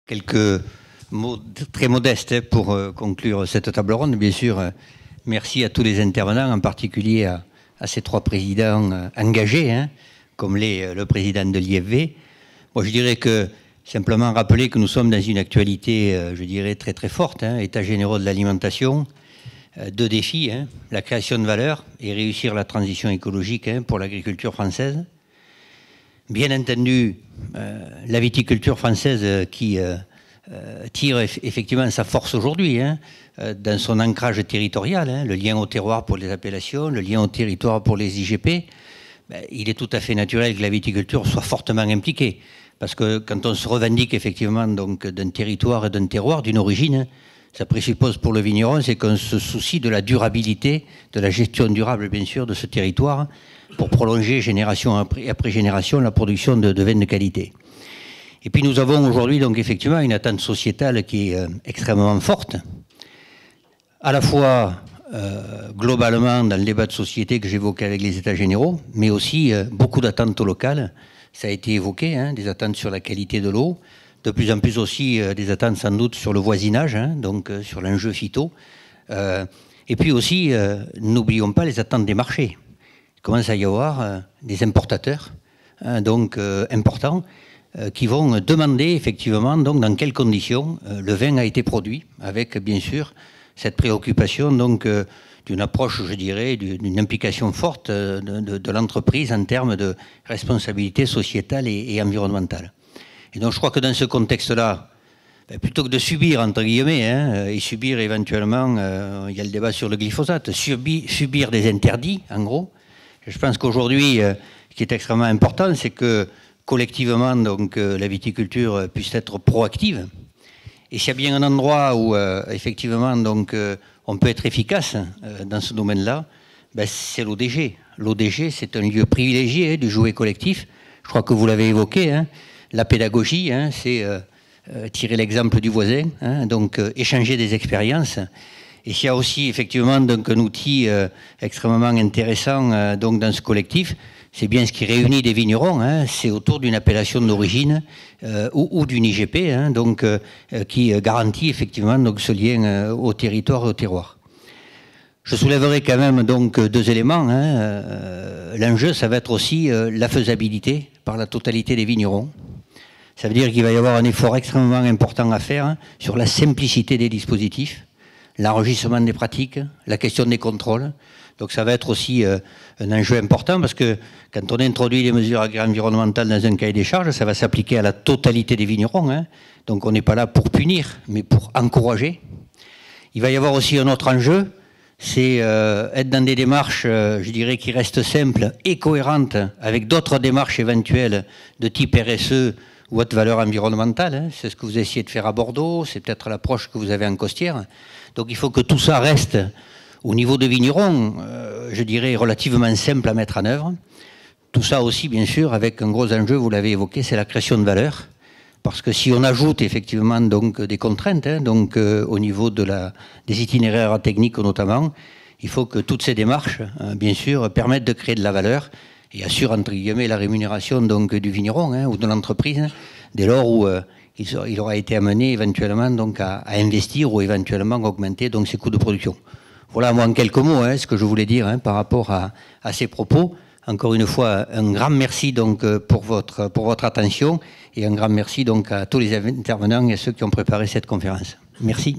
quelques mots très modestes pour conclure cette table ronde. Bien sûr, merci à tous les intervenants, en particulier à ces trois présidents engagés, comme le président de l'IFV. Moi, je dirais que simplement rappeler que nous sommes dans une actualité, je dirais, très très forte, état généraux de l'alimentation, deux défis, la création de valeur et réussir la transition écologique pour l'agriculture française. Bien entendu, la viticulture française qui tire effectivement sa force aujourd'hui dans son ancrage territorial, le lien au terroir pour les appellations, le lien au territoire pour les IGP. Il est tout à fait naturel que la viticulture soit fortement impliquée. Parce que quand on se revendique effectivement donc d'un territoire et d'un terroir, d'une origine, ça présuppose pour le vigneron, c'est qu'on se soucie de la durabilité, de la gestion durable bien sûr de ce territoire pour prolonger génération après génération la production de vins de qualité. Et puis nous avons aujourd'hui donc effectivement une attente sociétale qui est extrêmement forte, à la fois globalement dans le débat de société que j'évoquais avec les États généraux, mais aussi beaucoup d'attentes locales. Ça a été évoqué, des attentes sur la qualité de l'eau, de plus en plus aussi des attentes sans doute sur le voisinage, donc sur l'enjeu phyto. Et puis aussi, n'oublions pas les attentes des marchés. Il commence à y avoir des importateurs importants qui vont demander effectivement donc, dans quelles conditions le vin a été produit, avec bien sûr cette préoccupation donc d'une approche, je dirais, d'une implication forte de l'entreprise en termes de responsabilité sociétale et environnementale. Et donc je crois que dans ce contexte-là, plutôt que de subir, entre guillemets, et subir éventuellement, il y a le débat sur le glyphosate, subir des interdits, en gros, je pense qu'aujourd'hui, ce qui est extrêmement important, c'est que collectivement, donc, la viticulture puisse être proactive. Et s'il y a bien un endroit où, effectivement, donc, on peut être efficace dans ce domaine-là, c'est l'ODG. L'ODG, c'est un lieu privilégié du jouet collectif. Je crois que vous l'avez évoqué. La pédagogie, c'est tirer l'exemple du voisin, donc échanger des expériences. Et s'il y a aussi effectivement donc, un outil extrêmement intéressant donc, dans ce collectif, c'est bien ce qui réunit des vignerons, c'est autour d'une appellation d'origine ou d'une IGP, donc, qui garantit effectivement donc, ce lien au territoire et au terroir. Je soulèverai quand même donc, deux éléments. L'enjeu, ça va être aussi la faisabilité par la totalité des vignerons. Ça veut dire qu'il va y avoir un effort extrêmement important à faire sur la simplicité des dispositifs, l'enregistrement des pratiques, la question des contrôles. Donc ça va être aussi un enjeu important parce que quand on introduit les mesures environnementales dans un cahier des charges, ça va s'appliquer à la totalité des vignerons. Donc on n'est pas là pour punir, mais pour encourager. Il va y avoir aussi un autre enjeu, c'est être dans des démarches, je dirais, qui restent simples et cohérentes avec d'autres démarches éventuelles de type RSE ou haute valeur environnementale. C'est ce que vous essayez de faire à Bordeaux, c'est peut-être l'approche que vous avez en Costière. Donc il faut que tout ça reste au niveau de vignerons, je dirais, relativement simple à mettre en œuvre. Tout ça aussi, bien sûr, avec un gros enjeu, vous l'avez évoqué, c'est la création de valeur. Parce que si on ajoute effectivement donc, des contraintes, donc, au niveau des itinéraires techniques notamment, il faut que toutes ces démarches, bien sûr, permettent de créer de la valeur et assurent, entre guillemets, la rémunération donc, du vigneron ou de l'entreprise, dès lors où il aura été amené éventuellement donc, à investir ou éventuellement augmenter donc, ses coûts de production. Voilà, moi, en quelques mots, ce que je voulais dire par rapport à ces propos. Encore une fois, un grand merci donc, pour votre attention et un grand merci donc, à tous les intervenants et à ceux qui ont préparé cette conférence. Merci.